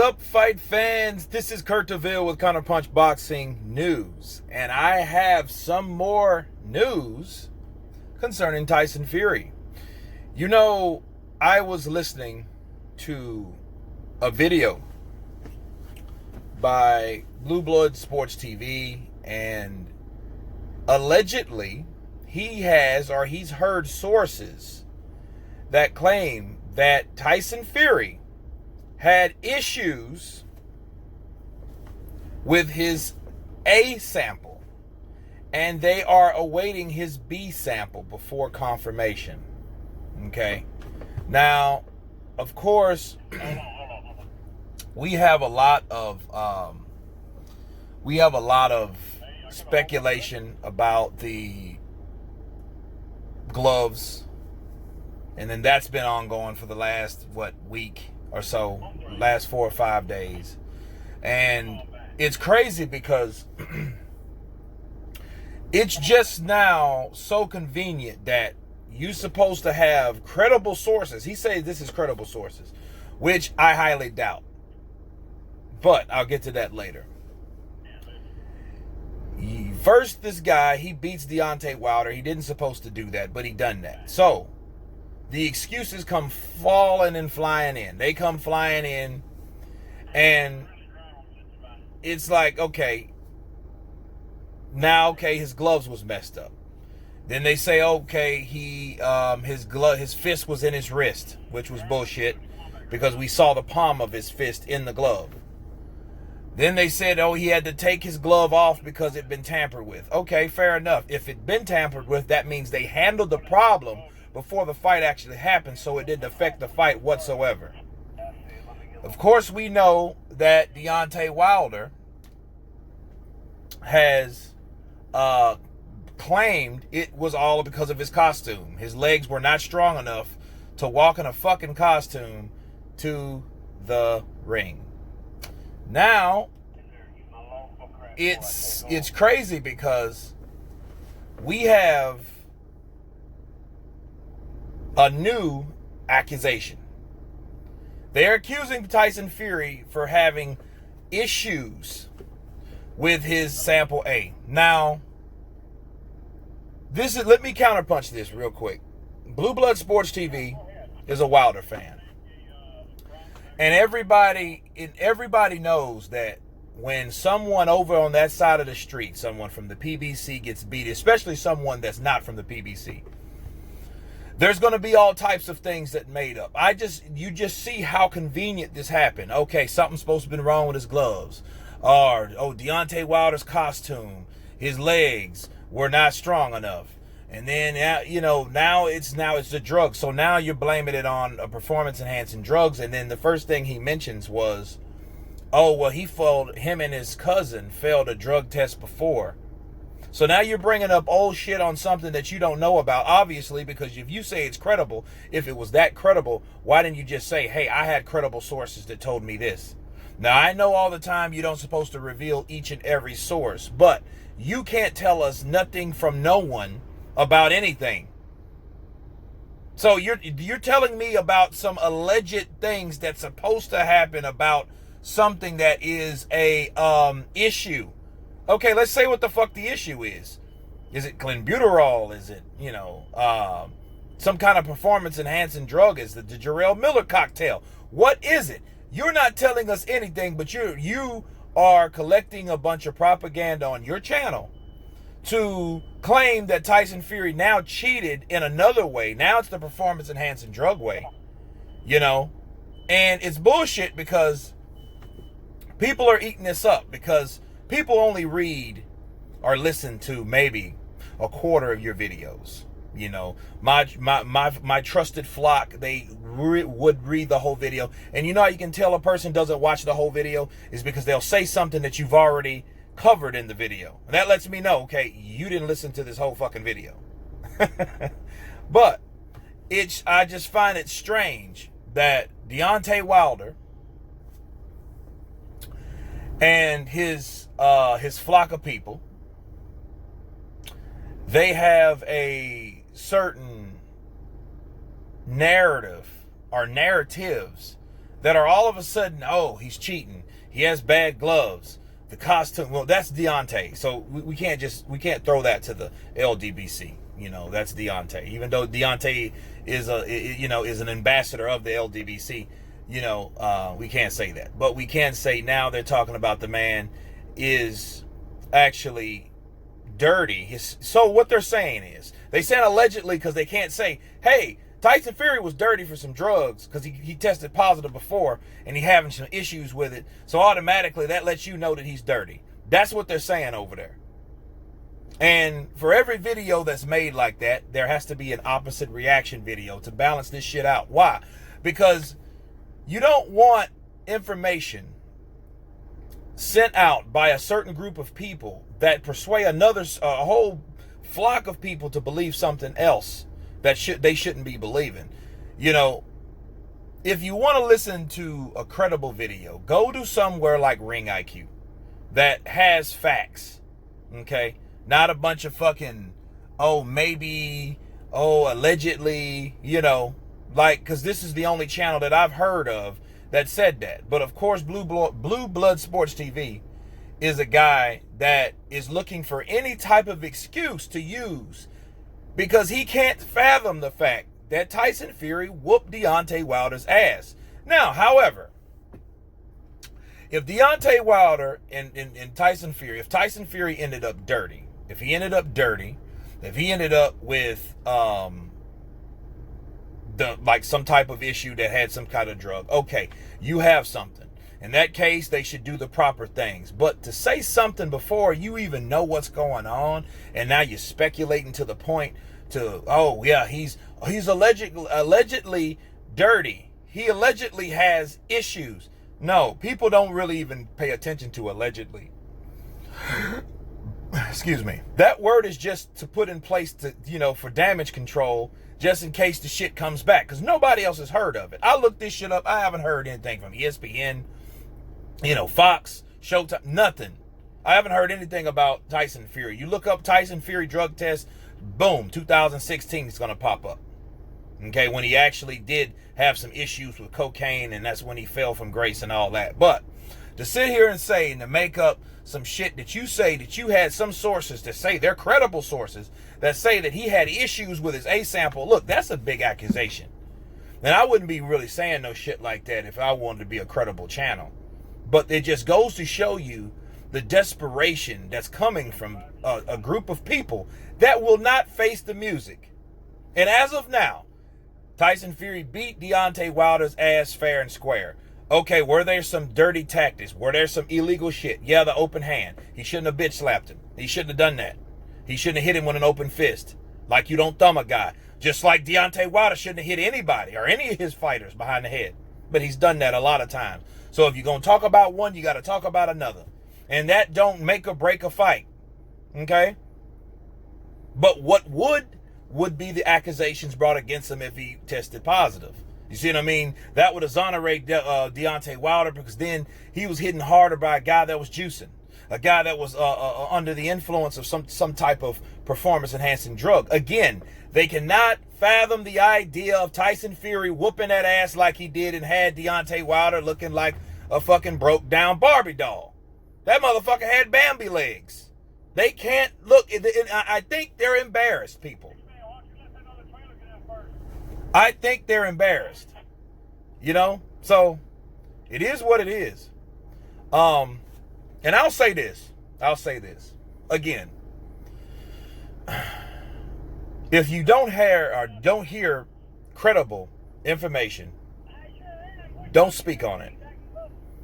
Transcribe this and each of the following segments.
up, fight fans? This is Kurt DeVille with Counterpunch Boxing News, and I have some more news concerning Tyson Fury. You know, I was listening to a video by Blue Blood Sports TV, and allegedly he's heard sources that claim that Tyson Fury had issues with his A sample, and they are awaiting his B sample before confirmation. Okay. Now, of course, we have a lot of speculation about the gloves, and then that's been ongoing for the last week or so, last 4 or 5 days. And it's crazy because it's just now so convenient that you're supposed to have credible sources. He says this is credible sources, which I highly doubt, but I'll get to that later. First, this guy, he beats Deontay Wilder. He didn't supposed to do that, but he done that. So the excuses come falling and flying in. They come flying in, and it's like, okay, his gloves was messed up. Then they say, okay, his fist was in his wrist, which was bullshit because we saw the palm of his fist in the glove. Then they said, he had to take his glove off because it'd been tampered with. Okay, fair enough. If it'd been tampered with, that means they handled the problem before the fight actually happened, so it didn't affect the fight whatsoever. Of course, we know that Deontay Wilder has claimed it was all because of his costume. His legs were not strong enough to walk in a fucking costume to the ring. Now, it's crazy because we have a new accusation. They're accusing Tyson Fury for having issues with his sample A. Now, let me counterpunch this real quick. Blue Blood Sports TV is a Wilder fan. And everybody knows that when someone over on that side of the street, someone from the PBC gets beat, especially someone that's not from the PBC, there's going to be all types of things that made up. You just see how convenient this happened. Okay, something's supposed to have been wrong with his gloves. Or, Deontay Wilder's costume, his legs were not strong enough. And then, now it's the drugs. So now you're blaming it on performance-enhancing drugs. And then the first thing he mentions was, him and his cousin failed a drug test before. So now you're bringing up old shit on something that you don't know about, obviously, because if you say it's credible, if it was that credible, why didn't you just say, hey, I had credible sources that told me this? Now, I know all the time you don't supposed to reveal each and every source, but you can't tell us nothing from no one about anything. So you're telling me about some alleged things that's supposed to happen about something that is a issue. Okay, let's say what the fuck the issue is. Is it clenbuterol? Is it, some kind of performance enhancing drug? Is it the Jarrell Miller cocktail? What is it? You're not telling us anything, but you are collecting a bunch of propaganda on your channel to claim that Tyson Fury now cheated in another way. Now it's the performance-enhancing drug way, And it's bullshit because people are eating this up because people only read or listen to maybe a quarter of your videos. My trusted flock, they would read the whole video. And how you can tell a person doesn't watch the whole video is because they'll say something that you've already covered in the video. And that lets me know, okay, you didn't listen to this whole fucking video. But I just find it strange that Deontay Wilder and his flock of people, they have a certain narrative or narratives that are all of a sudden, oh, he's cheating. He has bad gloves. The costume, well, that's Deontay. So we can't throw that to the LDBC. You know, that's Deontay. Even though Deontay is an ambassador of the LDBC, you know, we can't say that. But we can say now they're talking about the man is actually dirty. So what they're saying is, they said allegedly because they can't say, hey, Tyson Fury was dirty for some drugs because he tested positive before and he having some issues with it. So automatically that lets you know that he's dirty. That's what they're saying over there. And for every video that's made like that, there has to be an opposite reaction video to balance this shit out. Why? Because you don't want information sent out by a certain group of people that persuade a whole flock of people to believe something else that they shouldn't be believing. You know, if you want to listen to a credible video, go to somewhere like Ring IQ that has facts, okay? Not a bunch of fucking, oh, maybe, oh, allegedly, you know, like, because this is the only channel that I've heard of that said that. But of course, Blue Blood Sports TV is a guy that is looking for any type of excuse to use because he can't fathom the fact that Tyson Fury whooped Deontay Wilder's ass. Now, however, if Deontay Wilder and Tyson Fury, if Tyson Fury ended up dirty, if he ended up with some type of issue that had some kind of drug, okay, you have something. In that case, they should do the proper things. But to say something before you even know what's going on, and now you're speculating to the point to, oh yeah, he's allegedly dirty. He allegedly has issues. No, people don't really even pay attention to allegedly. Excuse me. That word is just to put in place to, you know, for damage control, just in case the shit comes back, because nobody else has heard of it. I looked this shit up. I haven't heard anything from ESPN, you know, Fox, Showtime, nothing. I haven't heard anything about Tyson Fury. You look up Tyson Fury drug test, boom, 2016 is going to pop up. Okay, when he actually did have some issues with cocaine, and that's when he fell from grace and all that. But to sit here and say, and to make up some shit that you say that you had some sources that say, they're credible sources, that say that he had issues with his A sample, look, that's a big accusation. And I wouldn't be really saying no shit like that if I wanted to be a credible channel. But it just goes to show you the desperation that's coming from a group of people that will not face the music. And as of now, Tyson Fury beat Deontay Wilder's ass fair and square. Okay, were there some dirty tactics? Were there some illegal shit? Yeah, the open hand. He shouldn't have bitch slapped him. He shouldn't have done that. He shouldn't have hit him with an open fist. Like you don't thumb a guy. Just like Deontay Wilder shouldn't have hit anybody or any of his fighters behind the head. But he's done that a lot of times. So if you're going to talk about one, you got to talk about another. And that don't make or break a fight. Okay? But what would be the accusations brought against him if he tested positive? You see what I mean? That would exonerate Deontay Wilder, because then he was hitting harder by a guy that was juicing. A guy that was under the influence of some type of performance-enhancing drug. Again, they cannot fathom the idea of Tyson Fury whooping that ass like he did and had Deontay Wilder looking like a fucking broke-down Barbie doll. That motherfucker had Bambi legs. They can't look. I think they're embarrassed, people. I think they're embarrassed. You know? So, it is what it is. And I'll say this. Again. If you don't hear credible information, don't speak on it.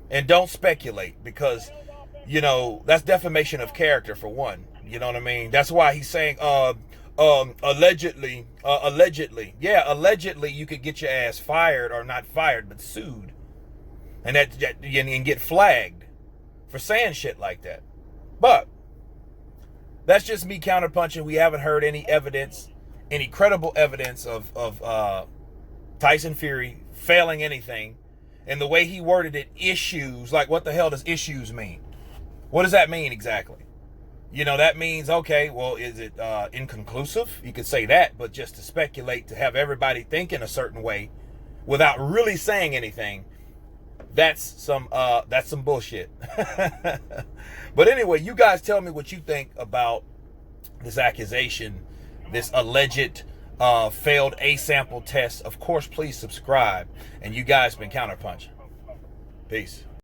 And don't speculate, because, you know, that's defamation of character for one. You know what I mean? That's why he's saying, allegedly. Yeah, allegedly you could get your ass fired, or not fired, but sued. And and get flagged for saying shit like that. But that's just me counterpunching. We haven't heard any evidence, any credible evidence of Tyson Fury failing anything. And the way he worded it, issues, like what the hell does issues mean? What does that mean exactly? You know, that means, okay, well, is it inconclusive? You could say that, but just to speculate, to have everybody thinking a certain way without really saying anything, That's some bullshit. But anyway, you guys tell me what you think about this accusation, this alleged failed A sample test. Of course, please subscribe. And you guys been Counterpunching. Peace.